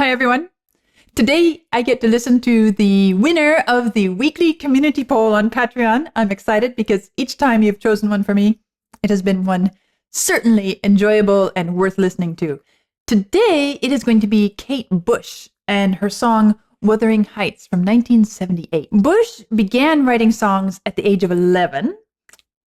Hi, everyone. Today, I get to listen to the winner of the weekly community poll on Patreon. I'm excited because each time you've chosen one for me, it has been one certainly enjoyable and worth listening to. Today, it is going to be Kate Bush and her song Wuthering Heights from 1978. Bush began writing songs at the age of 11.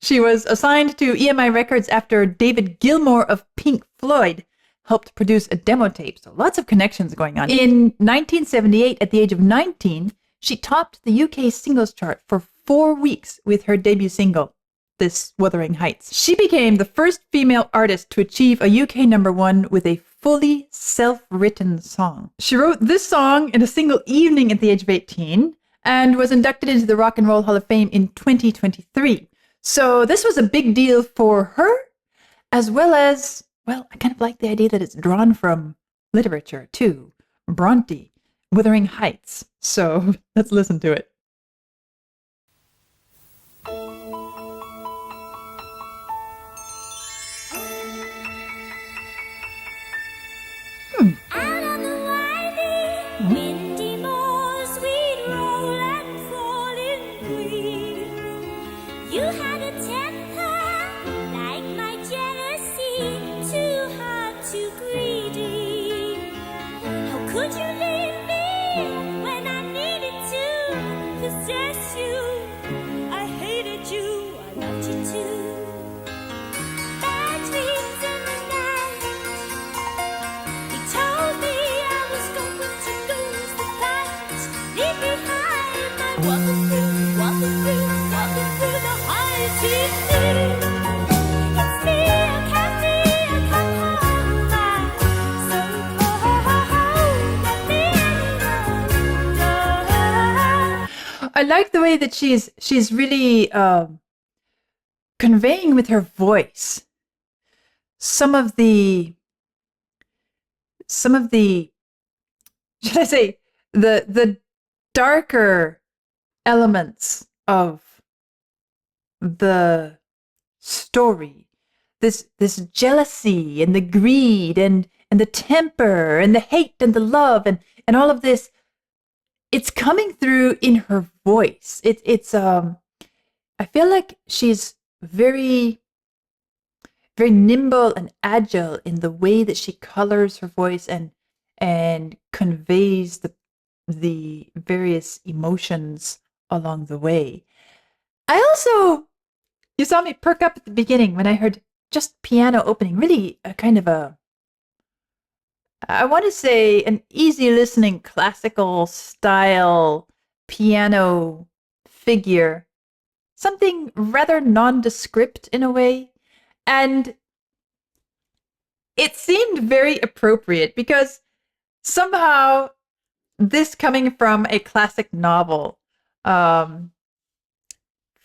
She was assigned to EMI Records after David Gilmour of Pink Floyd helped produce a demo tape, so lots of connections going on. In 1978, at the age of 19, she topped the UK singles chart for 4 weeks with her debut single, this Wuthering Heights. She became the first female artist to achieve a UK #1 with a fully self-written song. She wrote this song in a single evening at the age of 18 and was inducted into the Rock and Roll Hall of Fame in 2023. So this was a big deal for her, as well as, well, I kind of like the idea that it's drawn from literature too. Bronte, Wuthering Heights. So let's listen to it. Out on the winding, windy moors, we'd roll and fall in green. You had a temper like my jealousy, too hard, too greedy. How could you leave me when I needed to possess you? I hated you, I loved you too. Bad dreams in the night, he told me I was going to lose the fight. Leave behind my walking through the heights with me. It's me, I can't see, I come home, my so cold, let me in. I like the way that she's really conveying with her voice some of the should I say the darker elements of the story, this jealousy and the greed and the temper and the hate and the love and all of this. It's coming through in her voice. It's I feel like she's very nimble and agile in the way that she colors her voice and conveys the various emotions along the way. You saw me perk up at the beginning when I heard just piano opening, really a kind of I want to say an easy listening classical style piano figure, something rather nondescript in a way. And it seemed very appropriate because somehow this coming from a classic novel from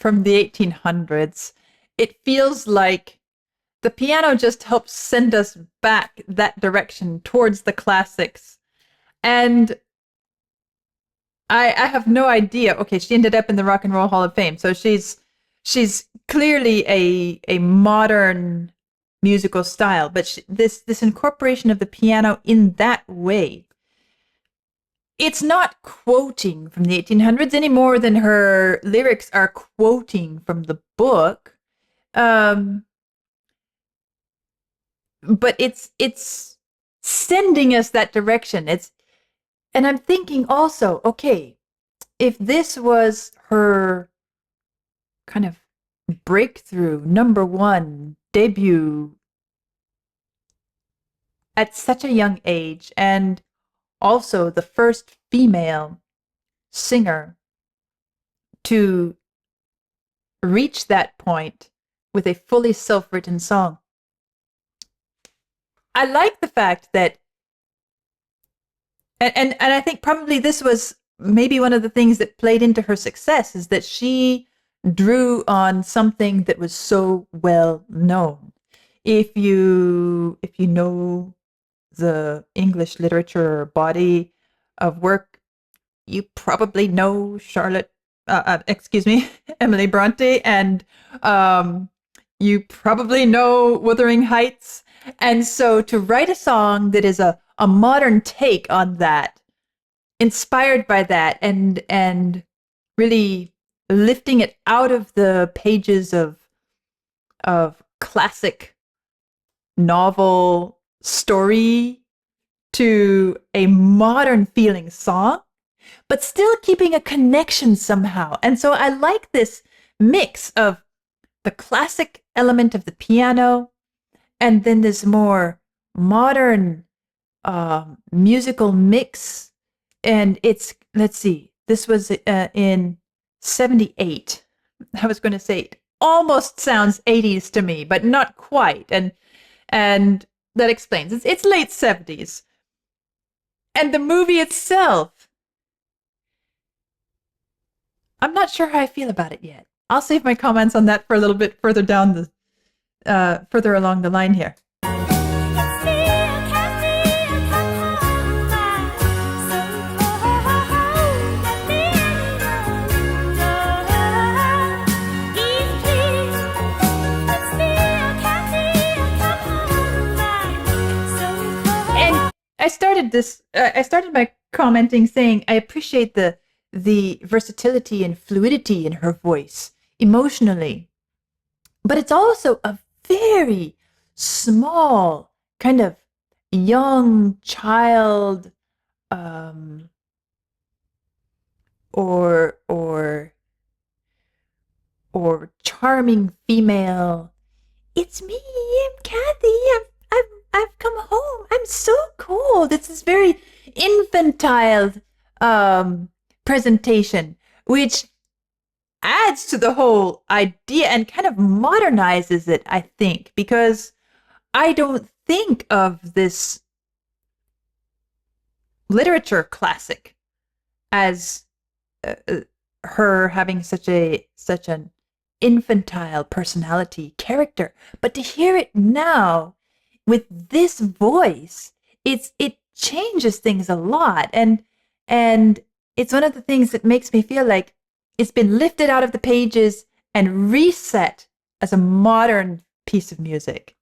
the 1800s, it feels like the piano just helps send us back that direction towards the classics. And I have no idea. Okay, she ended up in the Rock and Roll Hall of Fame, so she's clearly a modern musical style, but this incorporation of the piano in that way, it's not quoting from the 1800s any more than her lyrics are quoting from the book. But it's sending us that direction. And I'm thinking also, okay, if this was her kind of breakthrough #1 debut at such a young age, and also the first female singer to reach that point with a fully self-written song. I like the fact that, and I think probably this was maybe one of the things that played into her success, is that she drew on something that was so well known. If you know the English literature body of work, you probably know Emily Bronte, and you probably know Wuthering Heights. And so to write a song that is a a modern take on that, inspired by that, and really lifting it out of the pages of classic novel story to a modern feeling song, but still keeping a connection somehow. And so I like this mix of the classic element of the piano and then this more modern musical mix. And it's, let's see, this was in 78. I was going to say it almost sounds 80s to me, but not quite. And that explains. It's late 70s. And the movie itself, I'm not sure how I feel about it yet. I'll save my comments on that for a little bit further down the, further along the line here. I started by commenting saying I appreciate the versatility and fluidity in her voice emotionally, but it's also a very small kind of young child, or charming female. It's me, I'm Kathy. I've come home. I'm so cool. This is very infantile presentation, which adds to the whole idea and kind of modernizes it, I think, because I don't think of this literature classic as her having such an infantile personality character. But to hear it now with this voice, it changes things a lot, and it's one of the things that makes me feel like it's been lifted out of the pages and reset as a modern piece of music.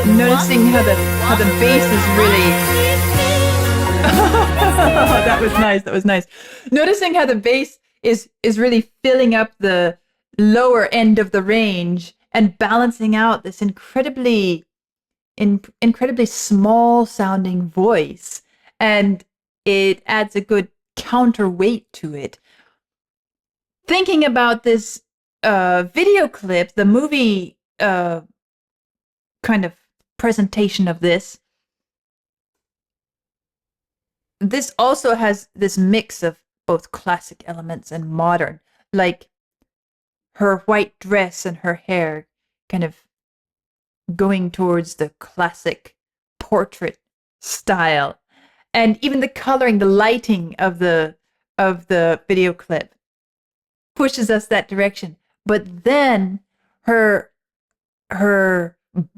Noticing how the bass is really that was nice. Noticing how the bass is really filling up the lower end of the range and balancing out this incredibly small sounding voice, and it adds a good counterweight to it. Thinking about this video clip, the movie kind of presentation of this also has this mix of both classic elements and modern, like her white dress and her hair kind of going towards the classic portrait style, and even the coloring, the lighting of the video clip pushes us that direction. But then her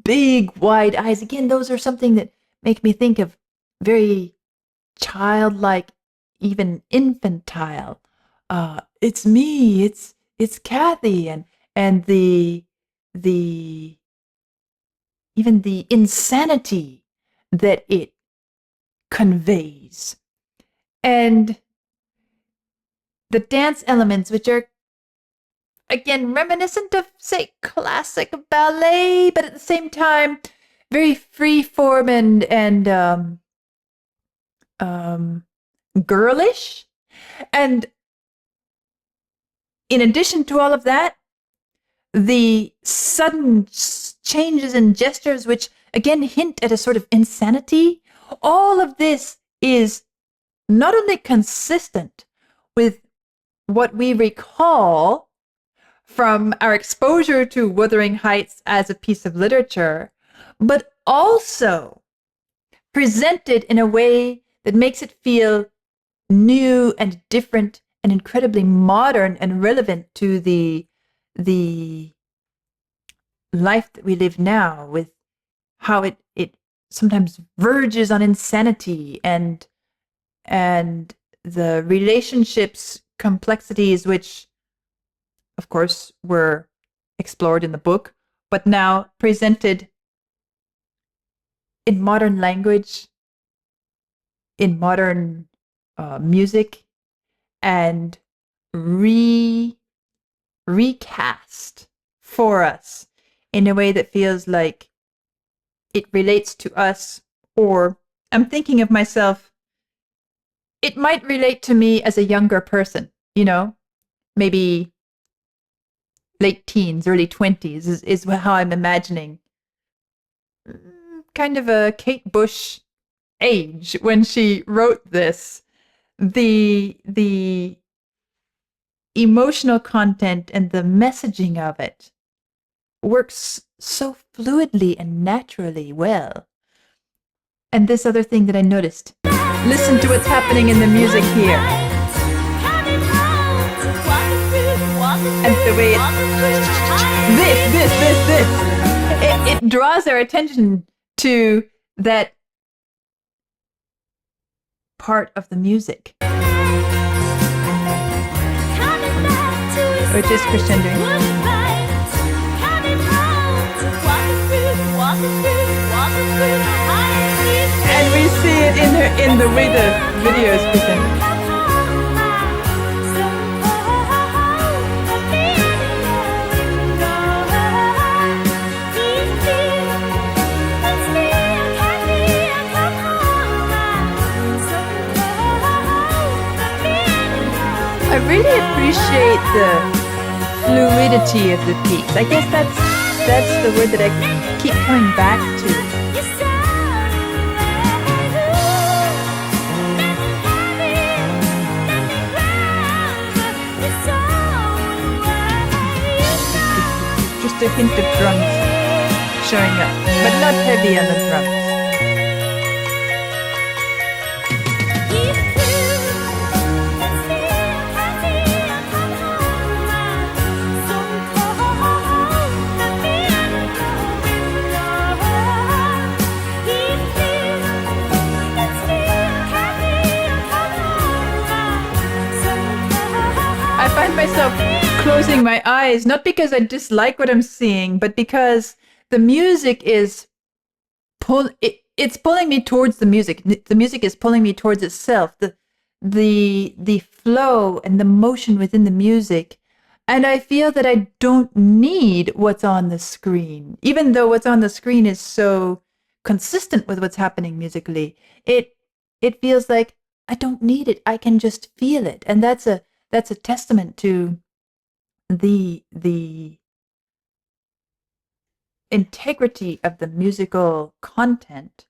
big wide eyes, again, those are something that make me think of very childlike, even infantile. It's me, it's Kathy, and the even the insanity that it conveys, and the dance elements, which are again reminiscent of, say, classic ballet, but at the same time very free form and girlish. And in addition to all of that, the sudden changes in gestures, which again hint at a sort of insanity, all of this is not only consistent with what we recall from our exposure to Wuthering Heights as a piece of literature, but also presented in a way that makes it feel new and different and incredibly modern and relevant to the life that we live now, with how it sometimes verges on insanity and the relationships complexities, which of course were explored in the book, but now presented in modern language, in modern music, and recast for us in a way that feels like it relates to us. Or I'm thinking of myself, it might relate to me as a younger person, maybe late teens, early 20s is how I'm imagining kind of a Kate Bush age when she wrote this. The emotional content and the messaging of it works so fluidly and naturally well. And this other thing that I noticed, listen to what's happening in the music here. And the way it draws our attention to that part of the music, which is crescendo. And we see it in the way the video is presented. I really appreciate the fluidity of the piece. I guess that's the word that I keep coming back to. Just a hint of drums showing up, but not heavy on the drums. Myself closing my eyes, not because I dislike what I'm seeing, but because the music is it's pulling me towards the music. The music is pulling me towards itself. The flow and the motion within the music, and I feel that I don't need what's on the screen, even though what's on the screen is so consistent with what's happening musically. It feels like I don't need it. I can just feel it, and that's a testament to the integrity of the musical content.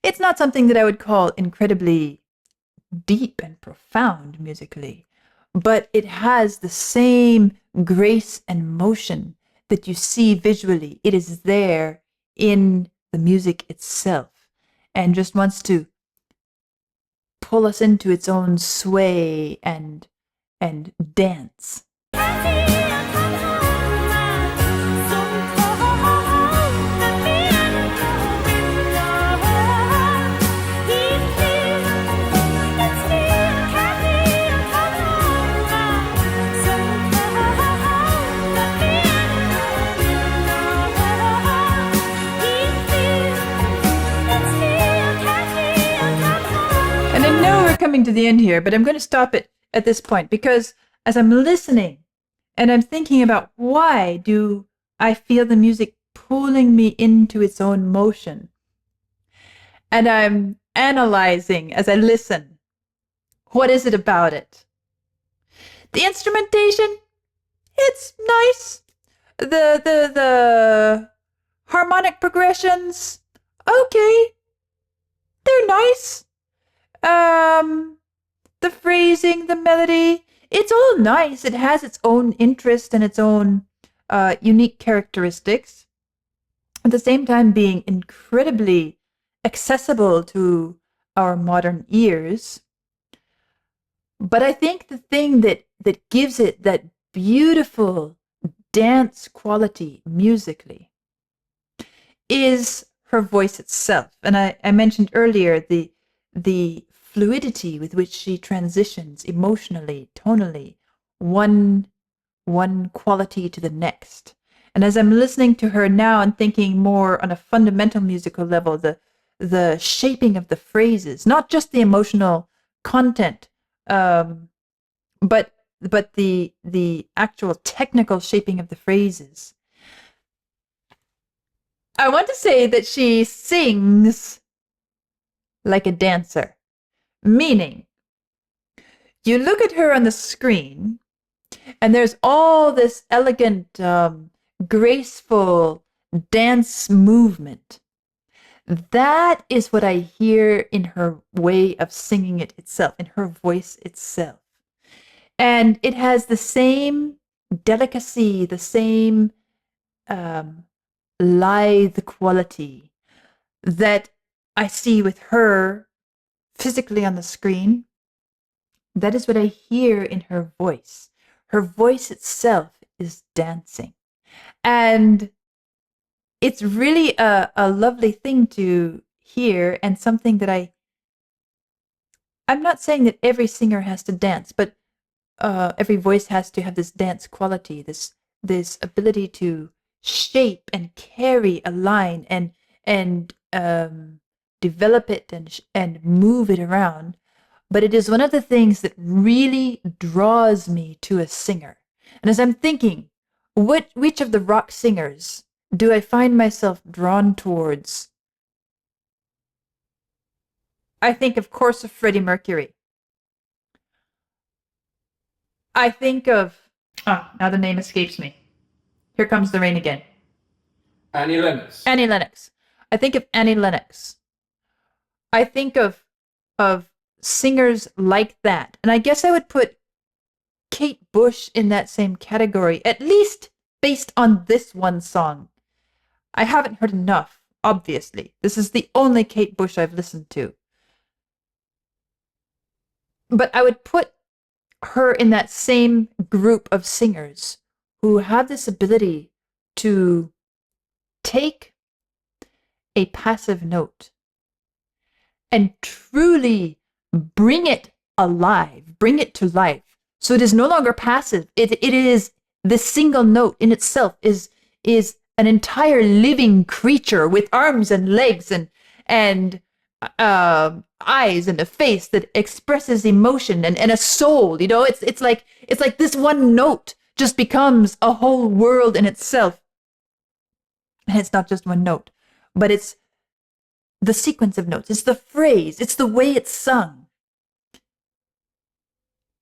It's not something that I would call incredibly deep and profound musically, but it has the same grace and motion that you see visually. It is there in the music itself and just wants to pull us into its own sway and dance. And I know we're coming to the end here, but I'm going to stop it at this point, because as I'm listening and I'm thinking about why do I feel the music pulling me into its own motion, and I'm analyzing as I listen, what is it about it? The instrumentation, it's nice. The harmonic progressions, okay, they're nice. The phrasing, the melody, it's all nice. It has its own interest and its own unique characteristics. At the same time, being incredibly accessible to our modern ears. But I think the thing that gives it that beautiful dance quality musically is her voice itself. And I mentioned earlier the fluidity with which she transitions emotionally, tonally, one quality to the next. And as I'm listening to her now and thinking more on a fundamental musical level, the shaping of the phrases, not just the emotional content, but the actual technical shaping of the phrases. I want to say that she sings like a dancer, meaning you look at her on the screen and there's all this elegant, graceful dance movement. That is what I hear in her way of singing it itself, in her voice itself. And it has the same delicacy, the same lithe quality that I see with her physically on the screen. That is what I hear in her voice. Her voice itself is dancing. And it's really a lovely thing to hear, and something that I'm not saying that every singer has to dance, but every voice has to have this dance quality, this ability to shape and carry a line and develop it and move it around. But it is one of the things that really draws me to a singer. And as I'm thinking, which of the rock singers do I find myself drawn towards? I think, of course, of Freddie Mercury. I think of, now the name escapes me. Here Comes the Rain Again. Annie Lennox. Annie Lennox. I think of Annie Lennox. I think of singers like that. And I guess I would put Kate Bush in that same category, at least based on this one song. I haven't heard enough, obviously. This is the only Kate Bush I've listened to. But I would put her in that same group of singers who have this ability to take a passive note and truly bring it alive, bring it to life. So it is no longer passive. It is the single note in itself is an entire living creature with arms and legs and eyes and a face that expresses emotion and a soul. You know, it's like this one note just becomes a whole world in itself. And it's not just one note, but it's the sequence of notes. It's the phrase. It's the way it's sung.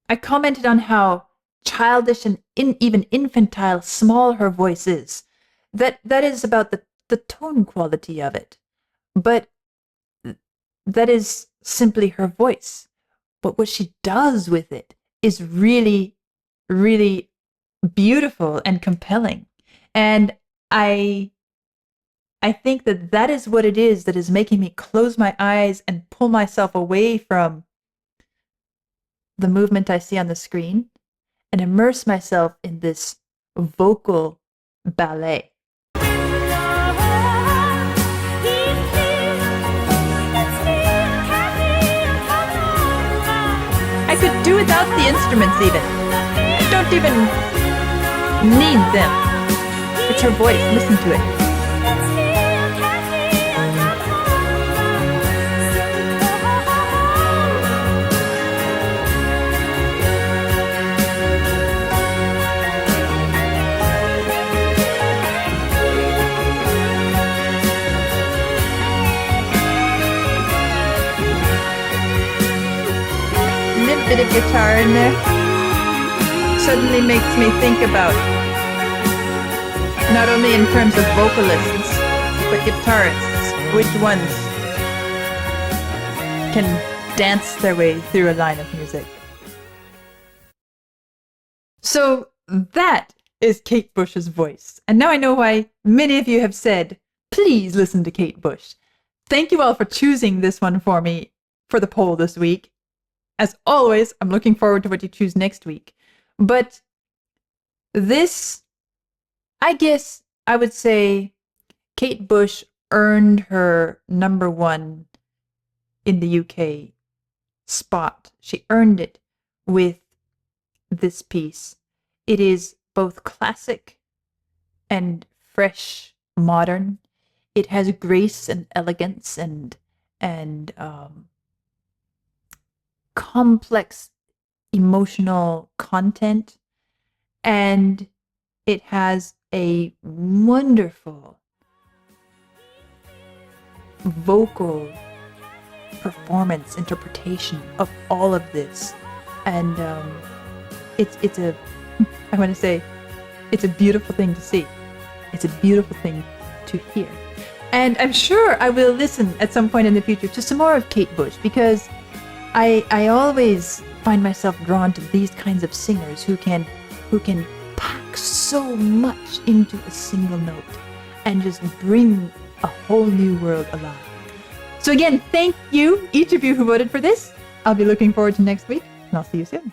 I commented on how childish and even infantile small her voice is. That is about the tone quality of it. But that is simply her voice. But what she does with it is really, really beautiful and compelling. And I think that is what it is that is making me close my eyes and pull myself away from the movement I see on the screen and immerse myself in this vocal ballet. I could do without the instruments even. I don't even need them. It's her voice. Listen to it. Bit of guitar in there suddenly makes me think about not only in terms of vocalists but guitarists, which ones can dance their way through a line of music. So that is Kate Bush's voice. And now I know why many of you have said, please listen to Kate Bush. Thank you all for choosing this one for me for the poll this week. As always, I'm looking forward to what you choose next week. But this, I guess I would say Kate Bush earned her #1 in the UK spot. She earned it with this piece. It is both classic and fresh, modern. It has grace and elegance and complex emotional content, and it has a wonderful vocal performance interpretation of all of this, and it's a I want to say it's a beautiful thing to see. It's a beautiful thing to hear. And I'm sure I will listen at some point in the future to some more of Kate Bush, because I always find myself drawn to these kinds of singers who can pack so much into a single note and just bring a whole new world alive. So again, thank you, each of you who voted for this. I'll be looking forward to next week, and I'll see you soon.